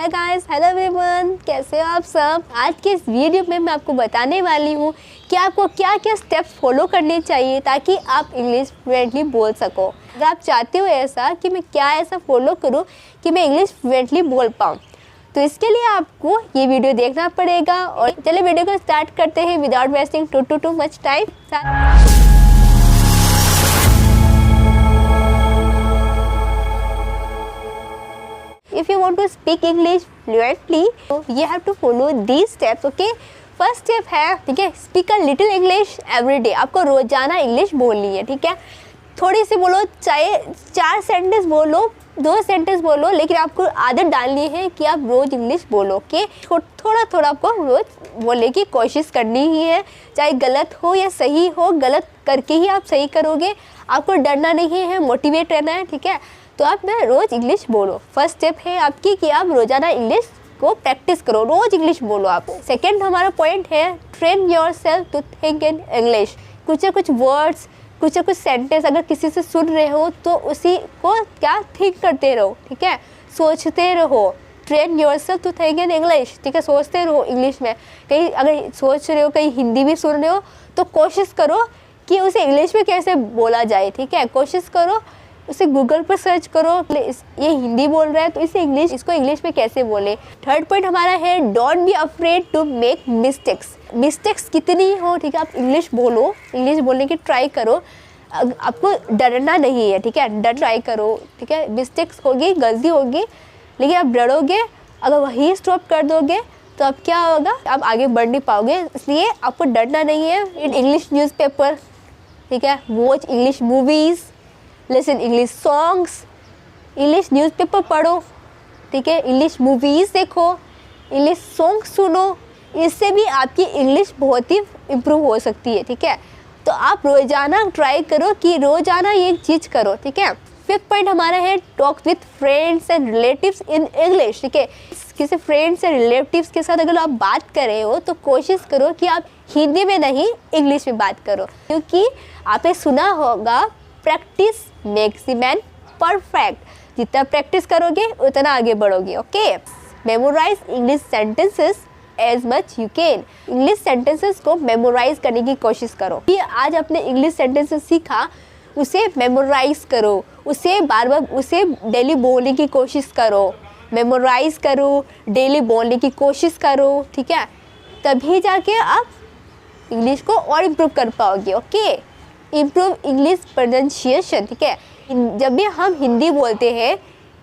Hi guys, hello everyone, कैसे हो आप सब। आज के इस वीडियो में मैं आपको बताने वाली हूँ कि आपको क्या क्या स्टेप्स फॉलो करने चाहिए ताकि आप इंग्लिश फ्लुएंटली बोल सको। अगर आप चाहते हो ऐसा कि मैं क्या ऐसा फॉलो करूँ कि मैं इंग्लिश फ्लुएंटली बोल पाऊँ, तो इसके लिए आपको ये वीडियो देखना पड़ेगा। और चलिए वीडियो को स्टार्ट करते हैं without wasting too much time. If you want to speak English fluently, you have to follow these steps. Okay, first step है, ठीक है, speak a little English every day. आपको रोजाना इंग्लिश बोलनी है, ठीक है। थोड़ी सी बोलो, चाहे 4 सेंटेंस बोलो, 2 सेंटेंस बोलो, लेकिन आपको आदत डालनी है कि आप रोज इंग्लिश बोलो। ओके, थोड़ा थोड़ा आपको रोज बोलने की कोशिश करनी ही है, चाहे गलत हो या सही हो। गलत करके ही आप सही करोगे। आपको डरना नहीं है, मोटिवेट रहना है, ठीक है। तो आप ना रोज इंग्लिश बोलो। फर्स्ट स्टेप है आपकी कि आप रोजाना इंग्लिश को प्रैक्टिस करो, रोज इंग्लिश बोलो आप। सेकंड हमारा पॉइंट है, train yourself to think in English. कुछ वर्ड्स, कुछ सेंटेंस अगर किसी से सुन रहे हो तो उसी को क्या थिंक करते रहो, ठीक है, सोचते रहो। Train yourself to think in English, ठीक है, सोचते रहो इंग्लिश में। कहीं अगर सोच रहे हो, कहीं हिंदी भी सुन रहे हो, तो कोशिश करो कि उसे इंग्लिश में कैसे बोला जाए, ठीक है। कोशिश करो, उसे गूगल पर सर्च करो, ये हिंदी बोल रहा है तो इसको इंग्लिश में कैसे बोले। थर्ड पॉइंट हमारा है, don't be afraid to make mistakes. Mistakes कितनी हो, ठीक है, आप इंग्लिश बोलो, इंग्लिश बोलने की ट्राई करो। आपको डरना नहीं है, ठीक है, डर ट्राई करो, ठीक है। मिस्टेक्स होगी, गलती होगी, लेकिन आप डरोगे, अगर वही स्टॉप कर दोगे तो अब क्या होगा, आप आगे बढ़ नहीं पाओगे। इसलिए आपको डरना नहीं है। रीड इंग्लिश न्यूज़पेपर, ठीक है, watch English movies, listen English songs. English newspaper पढ़ो, ठीक है, इंग्लिश मूवीज़ देखो, इंग्लिश सॉन्ग सुनो। इससे भी आपकी इंग्लिश बहुत ही इम्प्रूव हो सकती है, ठीक है। तो आप रोज़ाना ट्राई करो कि रोज़ाना ये चीज़ करो, ठीक है। फिफ्थ पॉइंट हमारा है, talk with friends and relatives in English, ठीक है। किसी फ्रेंड्स एंड रिलेटिव्स के साथ अगर आप बात कर रहे हो तो कोशिश करो कि आप हिंदी में नहीं इंग्लिश में बात करो, क्योंकि आपने सुना होगा, practice makes the man perfect. जितना प्रैक्टिस करोगे उतना आगे बढ़ोगे। Okay, memorize English sentences as much you can. English sentences को मेमोराइज करने की कोशिश करो। ये आज आपने इंग्लिश सेंटेंसेस सीखा, उसे मेमोराइज करो, उसे बार बार उसे डेली बोलने की कोशिश करो। मेमोराइज करो, डेली बोलने की कोशिश करो, ठीक है, तभी जाके आप इंग्लिश को और इम्प्रूव कर पाओगे। ओके, इम्प्रूव इंग्लिश प्रोनाउंसिएशन, ठीक है। जब भी हम हिंदी बोलते हैं,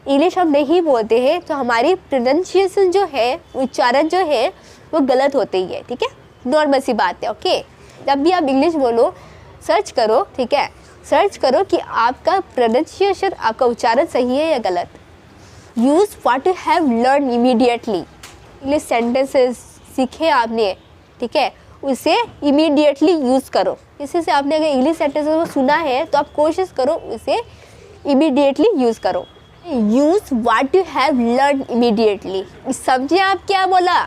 इंग्लिश हम नहीं बोलते हैं, तो हमारी प्रोनाउंसिएशन जो है, उच्चारण जो है, वो गलत होते ही है, ठीक है, नॉर्मल सी बात है। ओके, जब भी आप इंग्लिश बोलो, सर्च करो, ठीक है, सर्च करो कि आपका प्रोनाउंसिएशन, आपका उच्चारण सही है या गलत। Use what you have learn immediately. English sentences सीखे आपने, ठीक है, उसे इमीडिएटली यूज़ करो। इसी से आपने अगर इंग्लिश सेंटेंसेस को सुना है तो आप कोशिश करो उसे इमीडिएटली यूज़ करो। Use what you have learn immediately. समझे आप क्या बोला?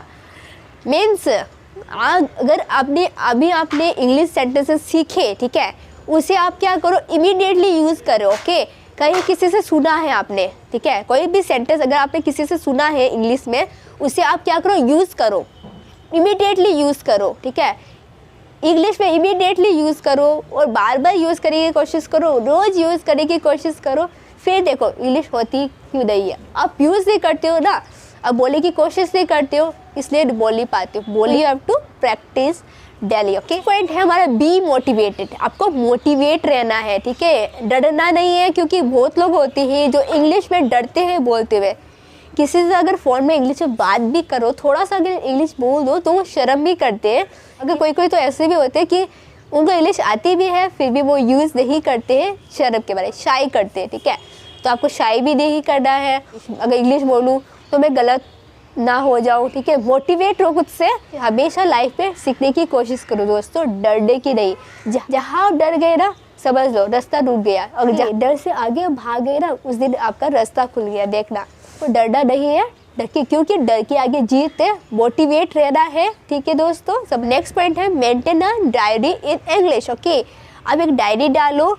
मीन्स अगर आपने इंग्लिश सेंटेंसेस सीखे, ठीक है, उसे आप क्या करो, इमीडिएटली यूज़ करो। ओके, कहीं किसी से सुना है आपने, ठीक है, कोई भी सेंटेंस अगर आपने किसी से सुना है इंग्लिश में, उसे आप क्या करो, यूज़ करो, इमीडिएटली यूज़ करो, ठीक है। इंग्लिश में इमीडिएटली यूज़ करो और बार बार यूज़ करने की कोशिश करो, रोज़ यूज़ करने की कोशिश करो, फिर देखो इंग्लिश होती क्यों नहीं है। आप यूज़ नहीं करते हो ना, अब बोलने की कोशिश नहीं करते हो, इसलिए बोल नहीं पाते हो। बोलिए, you have to practice daily. Okay, point है हमारा, बी मोटिवेटेड। आपको मोटिवेट रहना है, ठीक है, डरना नहीं है, क्योंकि बहुत लोग होते हैं जो इंग्लिश में डरते हैं बोलते हुए। किसी से अगर फ़ोन में इंग्लिश में बात भी करो, थोड़ा सा अगर इंग्लिश बोल दो तो वो शर्म भी करते हैं। अगर कोई तो ऐसे भी होते हैं कि उनको इंग्लिश आती भी है फिर भी वो यूज़ नहीं करते हैं, शर्म के बारे, शाई करते हैं, ठीक है। तो आपको शाई भी नहीं करना है। अगर इंग्लिश बोलूँ तो मैं गलत ना हो जाऊँ, ठीक है। मोटिवेट रहो खुद से, हमेशा लाइफ में सीखने की कोशिश करो दोस्तों, डरने की नहीं। जहाँ आप डर गए ना, समझ लो रास्ता रुक गया, और डर से आगे भाग गए ना, उस दिन आपका रास्ता खुल गया। देखना, तो डरना नहीं है, क्योंकि डर के आगे जीत है। मोटिवेट रहना है, ठीक है दोस्तों। सब नेक्स्ट पॉइंट है, maintain a diary in English. Okay, अब एक डायरी डालो,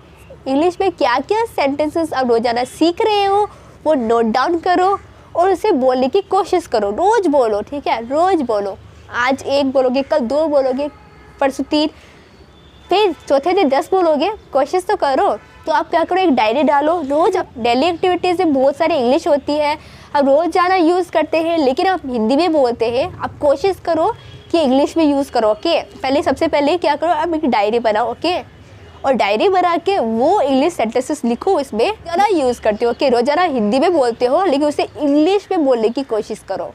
इंग्लिश में क्या क्या सेंटेंसेस आप रोजाना सीख रहे हो वो नोट डाउन करो, और उसे बोलने की कोशिश करो, रोज़ बोलो, ठीक है, रोज़ बोलो। आज 1 बोलोगे, कल 2 बोलोगे, परसों 3, फिर चौथे दिन 10 बोलोगे, कोशिश तो करो। तो आप क्या करो, एक डायरी डालो, रोज़ आप डेली एक्टिविटीज़ में बहुत सारी इंग्लिश होती है, आप रोज़ ज़्यादा यूज़ करते हैं लेकिन आप हिंदी में बोलते हैं, आप कोशिश करो कि इंग्लिश में यूज़ करो, ओके। सबसे पहले क्या करो, आप एक डायरी बनाओ, ओके, और डायरी बना के वो इंग्लिश सेंटेंसेस लिखो, इसमें ज़्यादा यूज़ करते हो, ओके। रोज़ाना हिंदी में बोलते हो लेकिन उसे इंग्लिश में बोलने की कोशिश करो,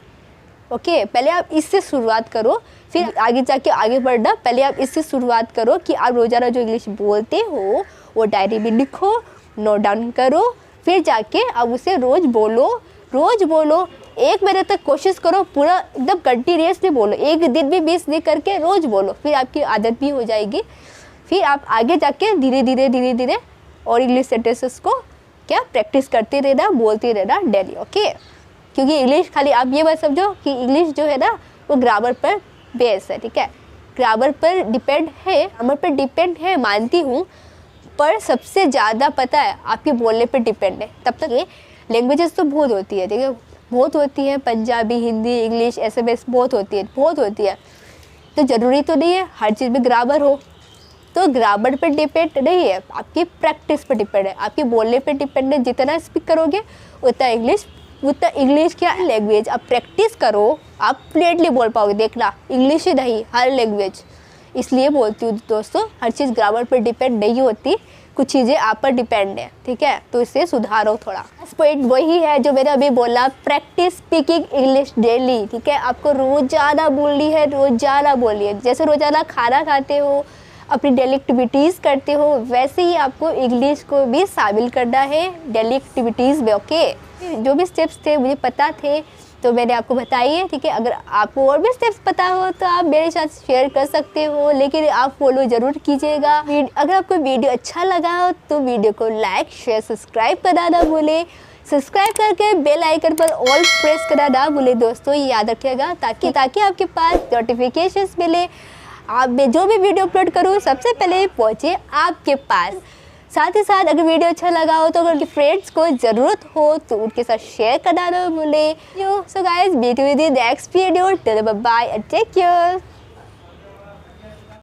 ओके। पहले आप इससे शुरुआत करो, फिर आगे जाके आगे बढ़ना। पहले आप इससे शुरुआत करो कि आप रोज़ाना जो इंग्लिश बोलते हो वो डायरी में लिखो, नोट डाउन करो, फिर जाके आप उसे रोज़ बोलो, रोज़ बोलो। 1 महीने तक कोशिश करो, पूरा एकदम कंटिन्यूसली बोलो, एक दिन भी मिस नहीं करके रोज़ बोलो, फिर आपकी आदत भी हो जाएगी। फिर आप आगे जाके धीरे धीरे और इंग्लिश सेंटेंसेस को क्या प्रैक्टिस करते रहना, बोलते रहना डेली, ओके। क्योंकि इंग्लिश खाली आप ये बात समझो कि इंग्लिश जो है ना वो ग्रामर पर बेस है, ठीक है। ग्रामर पर डिपेंड है, मानती हूँ, पर सबसे ज़्यादा पता है आपके बोलने पर डिपेंड है। तब तक ये लैंग्वेजेस तो बहुत होती है, ठीक है, बहुत होती है, पंजाबी, हिंदी, इंग्लिश, SMS बहुत होती है। तो ज़रूरी तो नहीं है हर चीज़ में ग्रामर हो। तो ग्रामर पर डिपेंड नहीं है, आपकी प्रैक्टिस पर डिपेंड है, आपके बोलने पर डिपेंड है। जितना स्पीक करोगे उतना इंग्लिश क्या लैंग्वेज आप प्रैक्टिस करो, आप फ्लुएंटली बोल पाओगे। देखना, इंग्लिश ही नहीं, हर लैंग्वेज। इसलिए बोलती हूँ दोस्तों, हर चीज़ ग्रामर पर डिपेंड नहीं होती, कुछ चीज़ें आप पर डिपेंड है, ठीक है। तो इसे सुधारो थोड़ा। पॉइंट वही है जो मैंने अभी बोला, प्रैक्टिस स्पीकिंग इंग्लिश डेली, ठीक है। आपको रोज़ाना बोलनी है। जैसे रोज़ाना खाना खाते हो, अपनी डेली एक्टिविटीज़ करते हो, वैसे ही आपको इंग्लिश को भी शामिल करना है डेली एक्टिविटीज़ में, ओके। जो भी स्टेप्स थे मुझे पता थे तो मैंने आपको बताई है, ठीक है। अगर आपको और भी स्टेप्स पता हो तो आप मेरे साथ शेयर कर सकते हो, लेकिन आप फॉलो ज़रूर कीजिएगा। अगर आपको वीडियो अच्छा लगा हो तो वीडियो को लाइक, शेयर, सब्सक्राइब करना ना भूलें। सब्सक्राइब करके बेल आइकन पर ऑल प्रेस करना ना भूलें दोस्तों, ये याद रखिएगा, ताकि आपके पास नोटिफिकेशंस मिले। मैं जो भी वीडियो अपलोड करूँ सबसे पहले पहुँचे आपके पास। साथ ही साथ अगर वीडियो अच्छा लगा हो तो अगर उनके फ्रेंड्स को ज़रूरत हो तो उनके साथ शेयर करना ना भूलें। So guys, meet with the next video, till bye bye and take care.